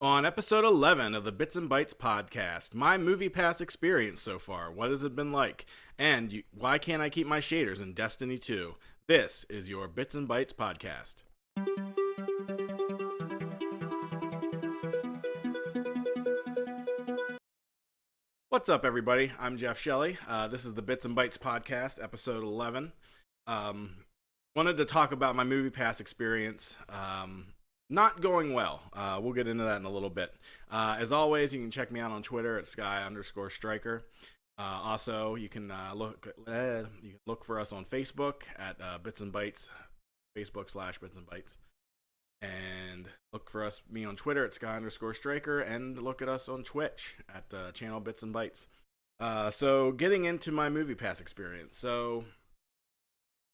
On episode 11 of the Bits and Bytes podcast, my movie pass experience so far. What has it been like? And why can't I keep my shaders in Destiny 2? This is your Bits and Bytes podcast. What's up, everybody? I'm Jeff Shelley. This is the Bits and Bytes podcast, episode 11. Wanted to talk about my movie pass experience. Not going well. We'll get into that in a little bit. As always, you can check me out on Twitter at Sky_Striker. Also, you can look for us on Facebook at Bits and Bytes, Facebook/Bits and Bytes, and look for me on Twitter at Sky_Striker, and look at us on Twitch at the channel Bits and Bytes. So, getting into my movie pass experience. So,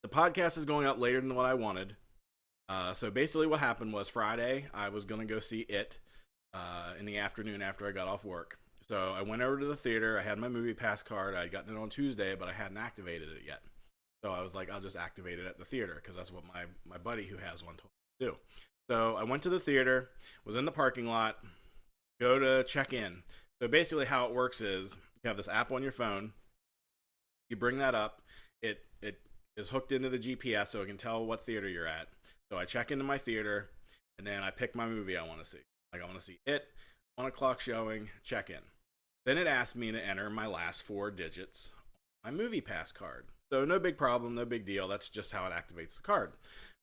the podcast is going out later than what I wanted. So basically what happened was Friday, I was going to go see It in the afternoon after I got off work. So I went over to the theater. I had my movie pass card. I had gotten it on Tuesday, but I hadn't activated it yet. So I was like, I'll just activate it at the theater because that's what my buddy who has one told me to do. So I went to the theater, was in the parking lot, go to check in. So basically how it works is you have this app on your phone. You bring that up. It is hooked into the GPS so it can tell what theater you're at. So I check into my theater, and then I pick my movie I want to see. Like, I want to see It, 1 o'clock showing, check in. Then it asks me to enter my last 4 digits on my movie pass card. So no big problem, no big deal. That's just how it activates the card.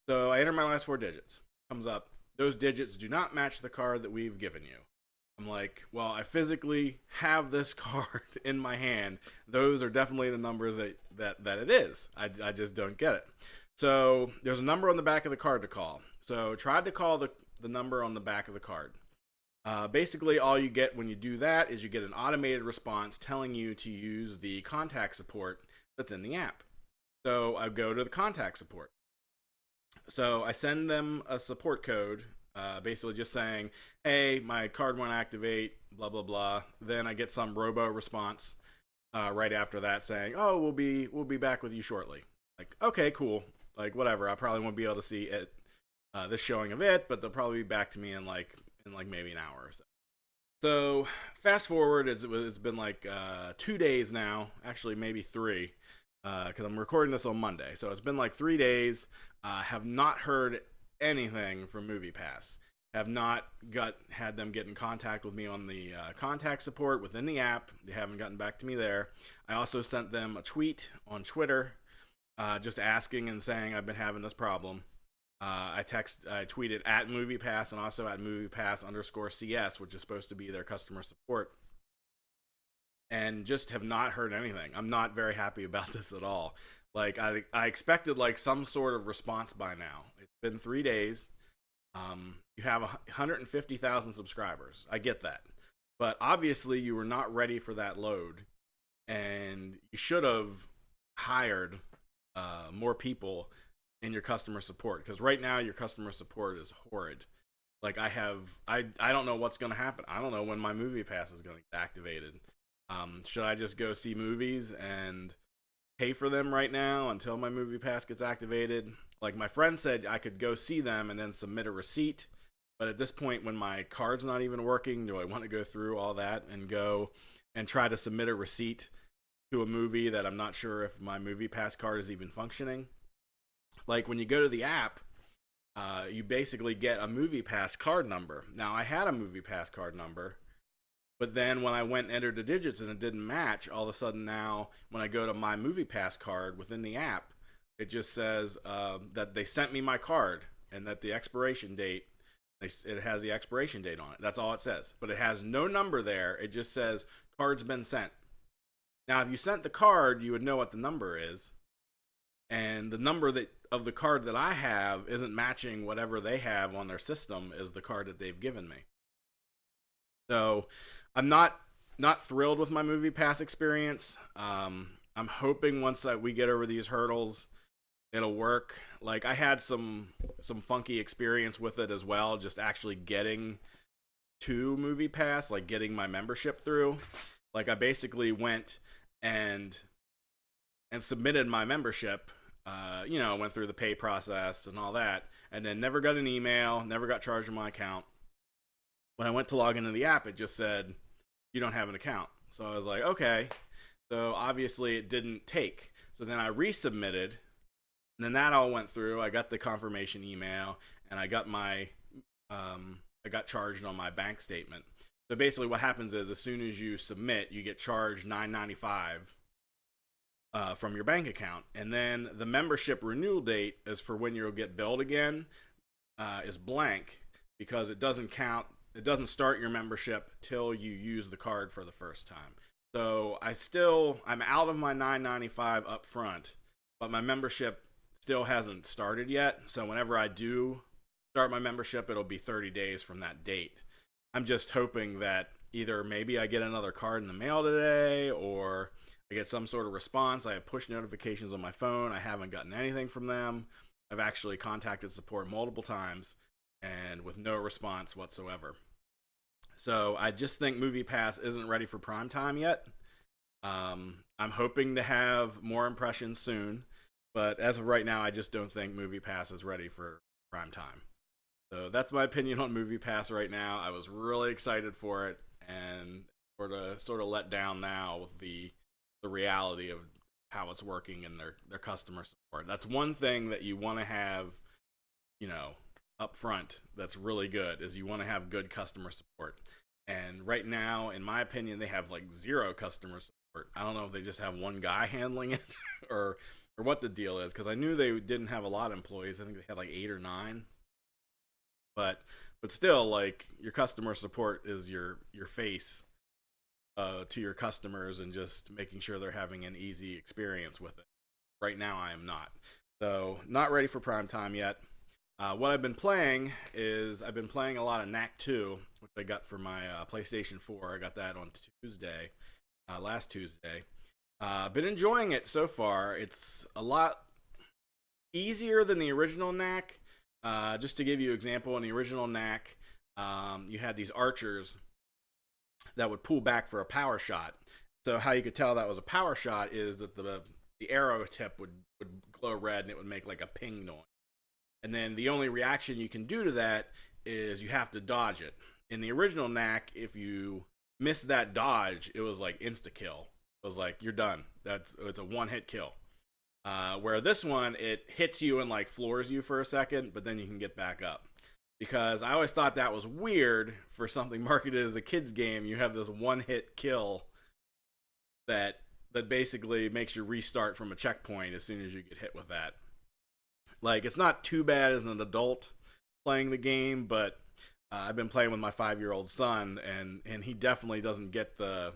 So I enter my last 4 digits. Comes up, those digits do not match the card that we've given you. I'm like, well, I physically have this card in my hand. Those are definitely the numbers that it is. I just don't get it. So there's a number on the back of the card to call. So tried to call the number on the back of the card. Basically, all you get when you do that is you get an automated response telling you to use the contact support that's in the app. So I go to the contact support. So I send them a support code, basically just saying, hey, my card won't activate, blah, blah, blah. Then I get some robo response right after that saying, oh, we'll be back with you shortly. Like, okay, cool. Like, whatever, I probably won't be able to see it, this showing of It, but they'll probably be back to me in maybe an hour or so. So fast forward, it's been like 2 days now, actually maybe 3, because I'm recording this on Monday. So it's been like 3 days. Have not heard anything from MoviePass. Have not had them get in contact with me on the contact support within the app. They haven't gotten back to me there. I also sent them a tweet on Twitter, just asking and saying I've been having this problem. I tweeted at MoviePass and also at MoviePass_CS, which is supposed to be their customer support, and just have not heard anything. I'm not very happy about this at all. Like, I expected like some sort of response by now. It's been 3 days. You have 150,000 subscribers. I get that, but obviously you were not ready for that load, and you should have hired more people in your customer support, because right now your customer support is horrid. Like, I don't know what's going to happen. I don't know when my movie pass is going to get activated. Should I just go see movies and pay for them right now until my movie pass gets activated? Like, my friend said I could go see them and then submit a receipt, but at this point when my card's not even working, do I want to go through all that and go and try to submit a receipt to a movie that I'm not sure if my movie pass card is even functioning? Like, when you go to the app, you basically get a movie pass card number. Now, I had a movie pass card number, but then when I went and entered the digits and it didn't match, all of a sudden now when I go to my movie pass card within the app, it just says that they sent me my card and that the expiration date, it has the expiration date on it. That's all it says, but it has no number there. It just says card's been sent. Now, if you sent the card, you would know what the number is, and the number of the card that I have isn't matching whatever they have on their system as the card that they've given me. So I'm not thrilled with my movie pass experience. I'm hoping once we get over these hurdles, it'll work. Like, I had some funky experience with it as well, just actually getting to movie pass, like getting my membership through. Like, I basically went and submitted my membership, went through the pay process and all that, and then never got an email, never got charged in my account. When I went to log into the app, it just said, you don't have an account. So I was like, okay. So obviously it didn't take. So then I resubmitted, and then that all went through. I got the confirmation email, and I got I got charged on my bank statement. So basically, what happens is, as soon as you submit, you get charged $9.95 from your bank account, and then the membership renewal date is for when you'll get billed again is blank, because it doesn't count. It doesn't start your membership till you use the card for the first time. So I'm out of my $9.95 up front, but my membership still hasn't started yet. So whenever I do start my membership, it'll be 30 days from that date. I'm just hoping that either maybe I get another card in the mail today, or I get some sort of response. I have push notifications on my phone. I haven't gotten anything from them. I've actually contacted support multiple times, and with no response whatsoever. So I just think MoviePass isn't ready for prime time yet. I'm hoping to have more impressions soon, but as of right now, I just don't think MoviePass is ready for prime time. So that's my opinion on MoviePass right now. I was really excited for it, and sort of let down now with the reality of how it's working and their customer support. That's one thing that you want to have, up front, that's really good, is you want to have good customer support. And right now, in my opinion, they have like zero customer support. I don't know if they just have one guy handling it or what the deal is, because I knew they didn't have a lot of employees. I think they had like 8 or 9. But still, like, your customer support is your face to your customers, and just making sure they're having an easy experience with it. Right now, I am not. So, not ready for prime time yet. What I've been playing is I've been playing a lot of Knack 2, which I got for my PlayStation 4. I got that on Tuesday, last Tuesday. Been enjoying it so far. It's a lot easier than the original Knack. Just to give you an example, in the original Knack, you had these archers that would pull back for a power shot. So how you could tell that was a power shot is that the arrow tip would glow red, and it would make like a ping noise. And then the only reaction you can do to that is you have to dodge it. In the original Knack, if you miss that dodge, it was like insta-kill. It was like, you're done. It's a one-hit kill. Where this one, it hits you and like floors you for a second, but then you can get back up. Because I always thought that was weird for something marketed as a kid's game. You have this one-hit kill that basically makes you restart from a checkpoint as soon as you get hit with that. Like, it's not too bad as an adult playing the game, but I've been playing with my 5-year-old son, and he definitely doesn't get the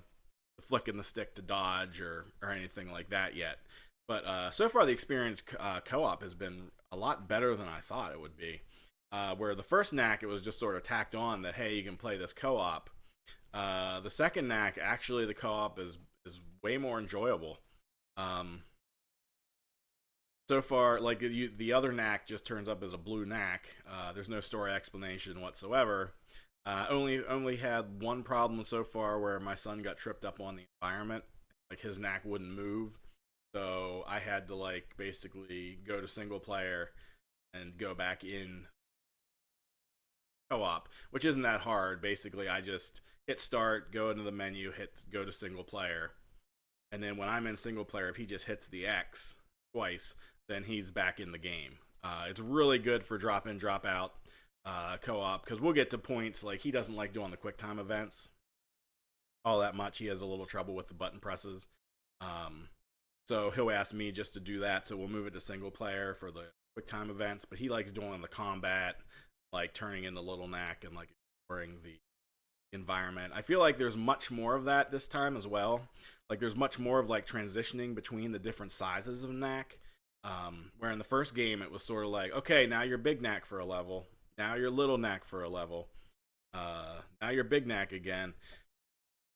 flicking the stick to dodge or anything like that yet. But so far, the experience co-op has been a lot better than I thought it would be. Where the first Knack, it was just sort of tacked on that, hey, you can play this co-op. The second Knack, actually, the co-op is way more enjoyable. So far, like, the other Knack just turns up as a blue Knack. There's no story explanation whatsoever. Only had one problem so far, where my son got tripped up on the environment. Like, his Knack wouldn't move. So I had to, like, basically go to single player and go back in co-op, which isn't that hard. Basically, I just hit start, go into the menu, go to single player. And then when I'm in single player, if he just hits the X twice, then he's back in the game. It's really good for drop in, drop out co-op, because we'll get to points like he doesn't like doing the quick time events all that much. He has a little trouble with the button presses. So he'll ask me just to do that, so we'll move it to single player for the quick time events, but he likes doing the combat, like turning in the little Knack and like exploring the environment. I feel like there's much more of that this time as well. Like, there's much more of like transitioning between the different sizes of Knack. Where in the first game it was sort of like, okay, now you're big Knack for a level, now you're little Knack for a level, now you're big Knack again.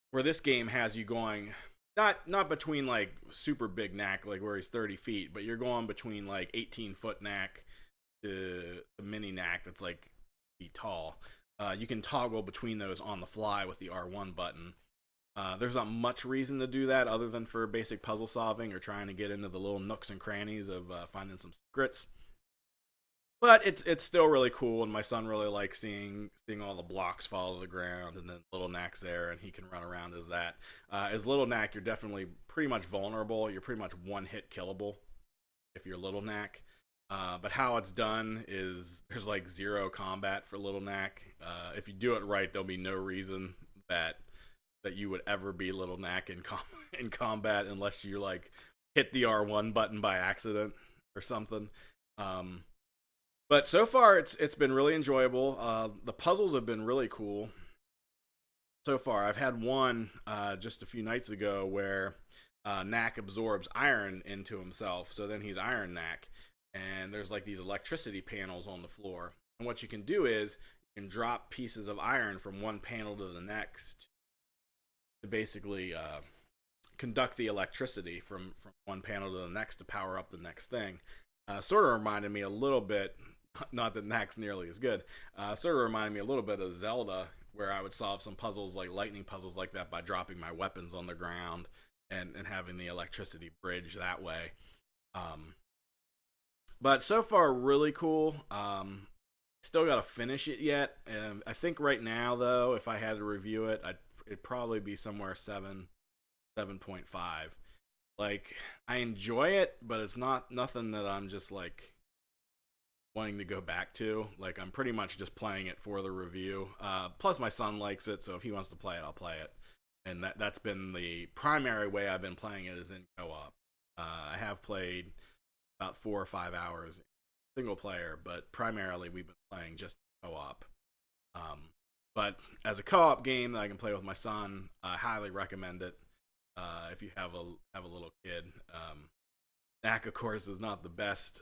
Where this game has you going not between like super big Knack, like where he's 30 feet, but you're going between like 18-foot Knack to the mini Knack that's like feet tall. You can toggle between those on the fly with the R1 button. There's not much reason to do that other than for basic puzzle solving or trying to get into the little nooks and crannies of finding some secrets. but it's still really cool, and my son really likes seeing all the blocks fall to the ground, and then Little Knack's there, and he can run around as that. As Little Knack, you're definitely pretty much vulnerable. You're pretty much one hit killable if you're Little Knack. But how it's done is there's like zero combat for Little Knack. If you do it right, there'll be no reason that you would ever be Little Knack in combat unless you like hit the R1 button by accident or something. But so far, it's been really enjoyable. The puzzles have been really cool so far. I've had one just a few nights ago where Knack absorbs iron into himself, so then he's Iron Knack. And there's like these electricity panels on the floor. And what you can do is you can drop pieces of iron from one panel to the next to basically conduct the electricity from one panel to the next to power up the next thing. Sort of reminded me a little bit, not that Knack's nearly as good, sort of reminded me a little bit of Zelda, where I would solve some puzzles like lightning puzzles like that by dropping my weapons on the ground and having the electricity bridge that way. But so far, really cool. Still got to finish it yet. I think right now, though, if I had to review it, it'd probably be somewhere 7.5. Like, I enjoy it, but it's nothing that I'm just like wanting to go back to. Like, I'm pretty much just playing it for the review. Plus, my son likes it, so if he wants to play it, I'll play it. And that's been the primary way I've been playing it, is in co-op. I have played about 4 or 5 hours single player, but primarily we've been playing just co-op. But as a co-op game that I can play with my son, I highly recommend it. If you have a little kid. Knack, of course, is not the best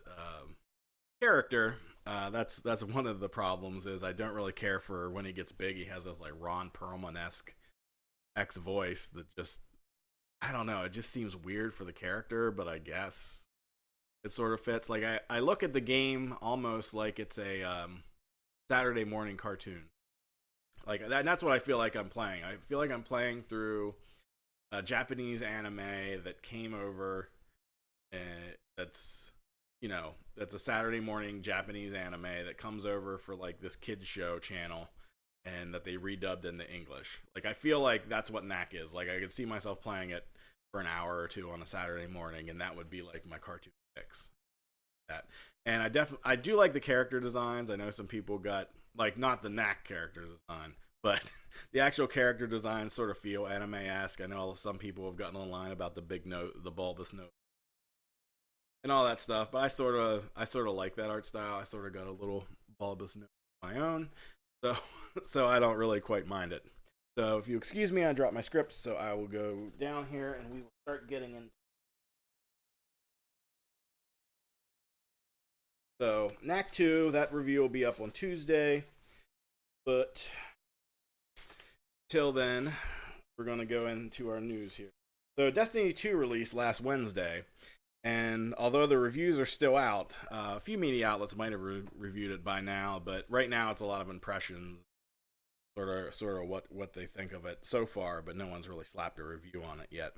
character. That's one of the problems. Is I don't really care for when he gets big. He has this like Ron Perlman-esque X voice that just, I don't know. It just seems weird for the character, but I guess it sort of fits. Like I look at the game almost like it's a Saturday morning cartoon. Like that's what I feel like I'm playing. I feel like I'm playing through a Japanese anime that came over, and that's a Saturday morning Japanese anime that comes over for like this kids show channel, and that they redubbed into English. Like I feel like that's what Knack is. Like I could see myself playing it for an hour or two on a Saturday morning, and that would be like my cartoon fix. That, and I do like the character designs. I know some people got like not the Knack character design, but the actual character designs sort of feel anime-esque. I know some people have gotten online about the big note, the bulbous note, and all that stuff. But I sort of like that art style. I sort of got a little bulbous note of my own, so I don't really quite mind it. So if you excuse me, I dropped my script, so I will go down here and we will start getting in. So Knack 2, that review will be up on Tuesday, but till then, we're going to go into our news here. So Destiny 2 released last Wednesday, and although the reviews are still out, a few media outlets might have reviewed it by now, but right now it's a lot of impressions, sort of what they think of it so far, but no one's really slapped a review on it yet.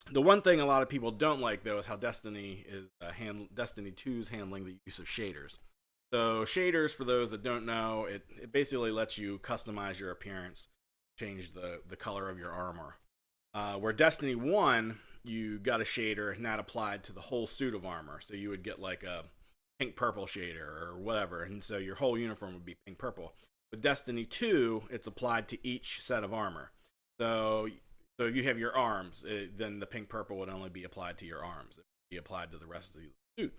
The one thing a lot of people don't like, though, is how Destiny 2's handling the use of shaders. So shaders, for those that don't know, it basically lets you customize your appearance, change the color of your armor. Where Destiny 1, you got a shader and that applied to the whole suit of armor. So you would get like a pink-purple shader or whatever, and so your whole uniform would be pink-purple. With Destiny 2, it's applied to each set of armor. So if you have your arms, then the pink-purple would only be applied to your arms. It would be applied to the rest of the suit,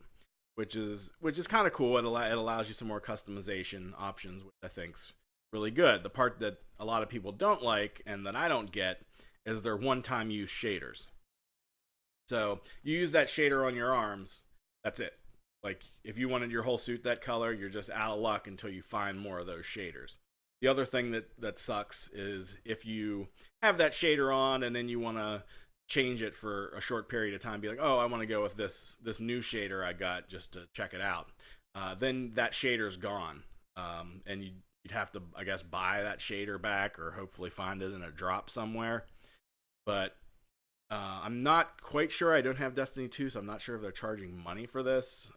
which is kind of cool. It allows you some more customization options, which I think's really good. The part that a lot of people don't like and that I don't get is their one-time use shaders. So you use that shader on your arms, that's it. Like, if you wanted your whole suit that color, you're just out of luck until you find more of those shaders. The other thing that sucks is if you have that shader on and then you want to change it for a short period of time, be like, oh, I want to go with this new shader I got just to check it out. Then that shader's gone. And you'd have to, I guess, buy that shader back or hopefully find it in a drop somewhere. But I'm not quite sure. I don't have Destiny 2, so I'm not sure if they're charging money for this.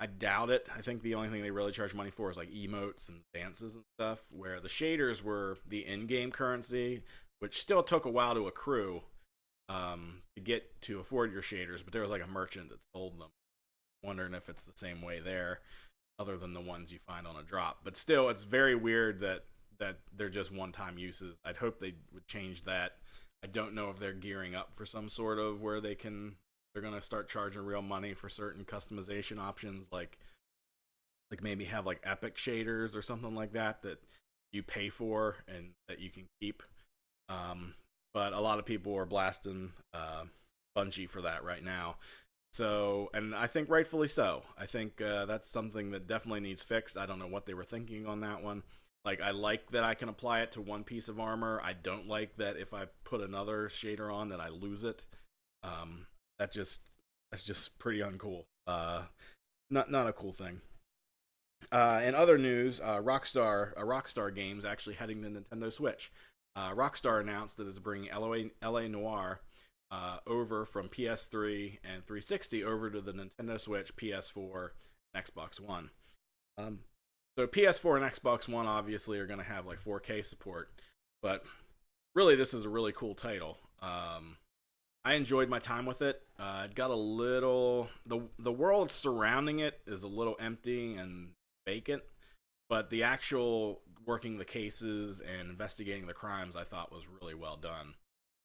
I doubt it. I think the only thing they really charge money for is like emotes and dances and stuff, where the shaders were the in-game currency, which still took a while to accrue to get to afford your shaders, but there was like a merchant that sold them. Wondering if it's the same way there, other than the ones you find on a drop. But still, it's very weird that they're just one-time uses. I'd hope they would change that. I don't know if they're gearing up for some sort of where they're going to start charging real money for certain customization options, like maybe have like epic shaders or something like that you pay for and that you can keep. But a lot of people are blasting Bungie for that right now. So, and I think rightfully so. I think that's something that definitely needs fixed. I don't know what they were thinking on that one. Like, I like that I can apply it to one piece of armor. I don't like that if I put another shader on that I lose it. That's just pretty uncool. Not a cool thing. In other news, Rockstar Games actually heading to Nintendo Switch. Rockstar announced that it's bringing LA Noire over from PS3 and 360 over to the Nintendo Switch, PS4, and Xbox One. So PS4 and Xbox One obviously are going to have like 4K support, but really this is a really cool title. I enjoyed my time with it. It got a little the world surrounding it is a little empty and vacant, but the actual working the cases and investigating the crimes I thought was really well done.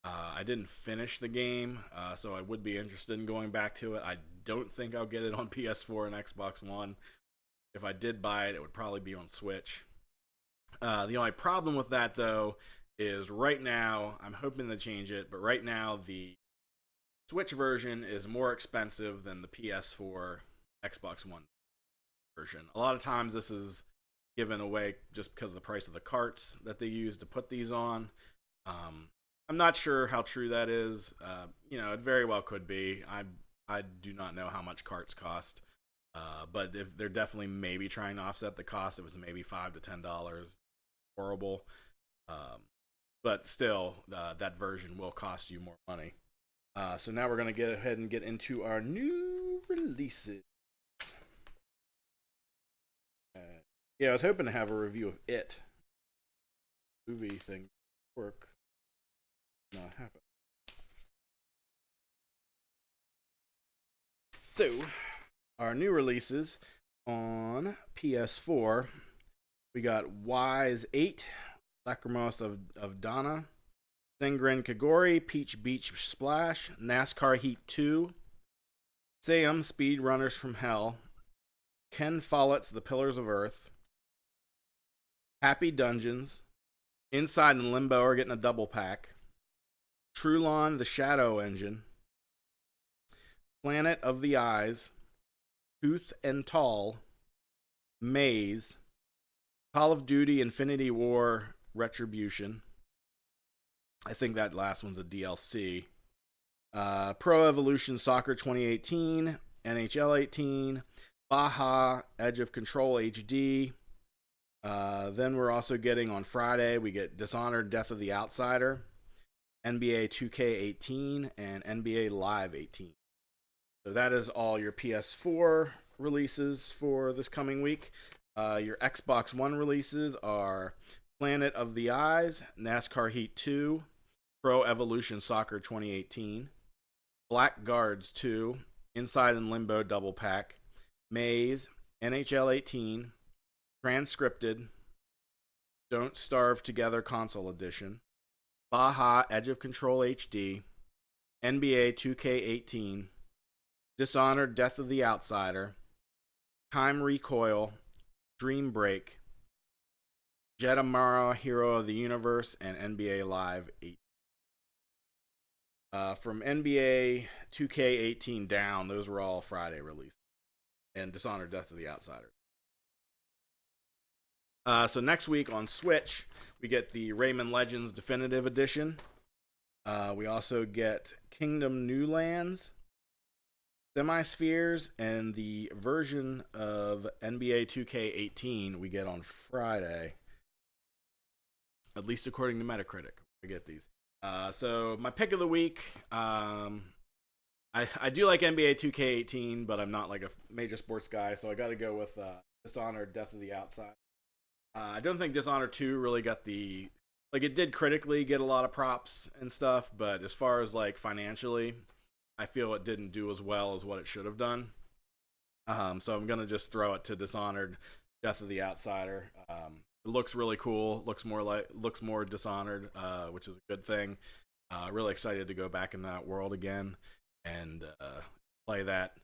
I didn't finish the game, so I would be interested in going back to it. I don't think I'll get it on PS4 and Xbox One. If I did buy it, it would probably be on Switch. The only problem with that, though, is right now, I'm hoping to change it, but right now the Switch version is more expensive than the PS4 Xbox One version. A lot of times this is given away just because of the price of the carts that they use to put these on. I'm not sure how true that is. It very well could be. I do not know how much carts cost. But if they're definitely maybe trying to offset the cost, it was maybe $5 to $10. Horrible. But still, that version will cost you more money. So now we're going to get ahead and get into our new releases. I was hoping to have a review of It. Movie thing work. Not happen. So, our new releases on PS4, we got Wise 8, Lacrimos of Donna, Sengren Kagori, Peach Beach Splash, NASCAR Heat 2, Sam Speed Runners from Hell, Ken Follett's The Pillars of Earth, Happy Dungeons, Inside and Limbo are getting a double pack, Trulon The Shadow Engine, Planet of the Eyes, Tooth and Tall, Maze, Call of Duty Infinity War Retribution. I think that last one's a DLC. Pro Evolution Soccer 2018, NHL 18, Baja Edge of Control HD. Then we're also getting on Friday, we get Dishonored Death of the Outsider, NBA 2K18, and NBA Live 18. So that is all your PS4 releases for this coming week. Your Xbox One releases are Planet of the Eyes, NASCAR Heat 2, Pro Evolution Soccer 2018, Blackguards 2, Inside and Limbo Double Pack, Maze, NHL 18, Transcripted, Don't Starve Together Console Edition, Baja Edge of Control HD, NBA 2K18, Dishonored Death of the Outsider, Time Recoil, Dream Break, Jetamara Hero of the Universe, and NBA Live 8. From NBA 2K18 down, those were all Friday releases. And Dishonored Death of the Outsider. So next week on Switch, we get the Rayman Legends Definitive Edition. We also get Kingdom New Lands, Semispheres, and the version of NBA 2K18 we get on Friday. At least according to Metacritic, we get these. So my pick of the week, I do like NBA 2K18, but I'm not like a major sports guy, so I got to go with Dishonored: Death of the Outside. I don't think Dishonored 2 really got the like it did critically get a lot of props and stuff, but as far as like financially, I feel it didn't do as well as what it should have done. So I'm gonna just throw it to Dishonored: Death of the Outsider. It looks really cool. Looks more Dishonored, which is a good thing. Really excited to go back in that world again and play that.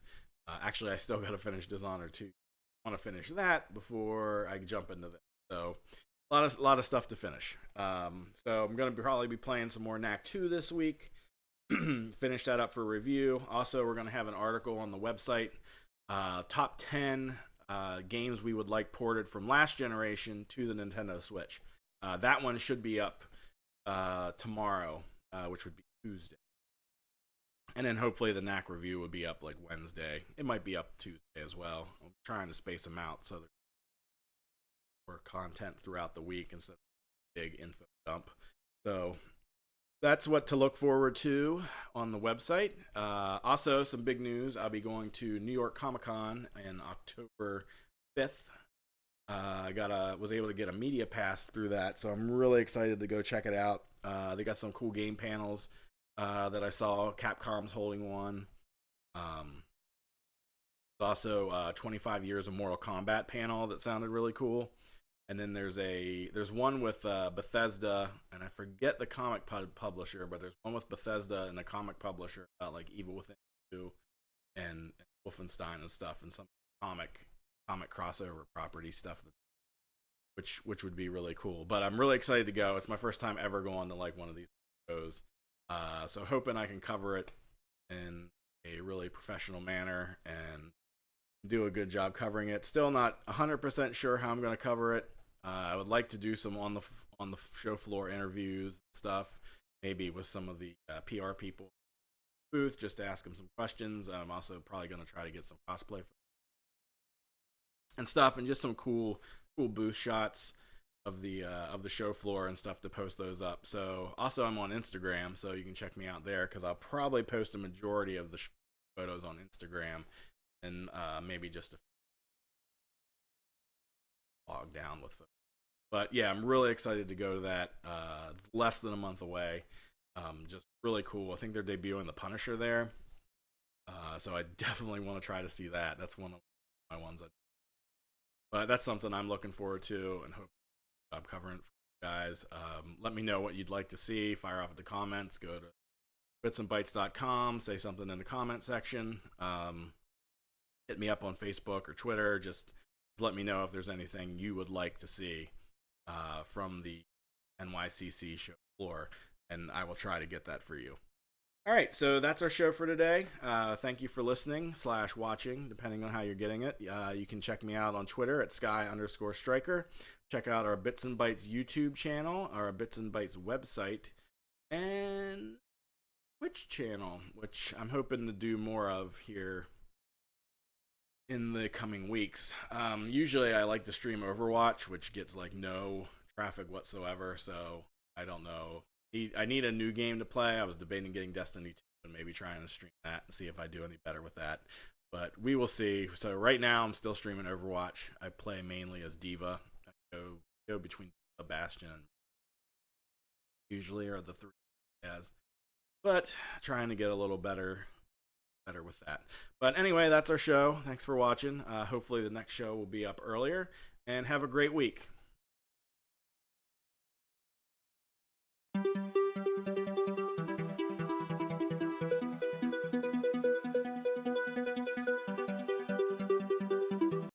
Actually, I still got to finish Dishonored 2. I want to finish that before I jump into this. So a lot of stuff to finish. So I'm gonna probably be playing some more Knack 2 this week. Finish that up for review. Also, we're gonna have an article on the website. Top 10 games we would like ported from last generation to the Nintendo Switch. That one should be up tomorrow, which would be Tuesday. And then hopefully the Knack review would be up like Wednesday. It might be up Tuesday as well. I'm trying to space them out so there's more content throughout the week instead of a big info dump. So that's what to look forward to on the website. Also, some big news. I'll be going to New York Comic Con in October 5th. I was able to get a media pass through that, so I'm really excited to go check it out. They got some cool game panels that I saw. Capcom's holding one. Also, 25 years of Mortal Kombat panel that sounded really cool. And then there's one with Bethesda, and I forget the comic publisher, but there's one with Bethesda and a comic publisher about like Evil Within 2 and Wolfenstein and stuff, and some comic crossover property stuff, which would be really cool. But I'm really excited to go. It's my first time ever going to like one of these shows, so hoping I can cover it in a really professional manner and do a good job covering it. Still not 100% sure how I'm going to cover it. I would like to do some on the show floor interviews and stuff, maybe with some of the PR people booth, just to ask them some questions. I'm also probably going to try to get some cosplay and stuff, and just some cool booth shots of the show floor and stuff to post those up. So also I'm on Instagram, so you can check me out there because I'll probably post a majority of the photos on Instagram, and maybe just a log down with them. But yeah, I'm really excited to go to that. It's less than a month away. Just really cool. I think they're debuting the Punisher there, so I definitely want to try to see that. That's one of my ones. But that's something I'm looking forward to, and hope I'm covering it for you guys. Let me know what you'd like to see. Fire off at the comments. Go to BytsnBites.com. Say something in the comment section. Hit me up on Facebook or Twitter. Just let me know if there's anything you would like to see from the NYCC show floor, and I will try to get that for you. All right, so that's our show for today. Thank you for listening / watching, depending on how you're getting it. You can check me out on Twitter at Sky_Striker. Check out our Bits and Bytes YouTube channel, our Bits and Bytes website, and Twitch channel, which I'm hoping to do more of here in the coming weeks. Usually I like to stream Overwatch, which gets like no traffic whatsoever, so I don't know. I need a new game to play. I was debating getting Destiny 2 and maybe trying to stream that and see if I do any better with that, but we will see. So right now I'm still streaming Overwatch. I play mainly as Diva. I go between Bastion and usually are the three as, but trying to get a little better with that. But anyway, that's our show. Thanks for watching. Hopefully the next show will be up earlier, and have a great week.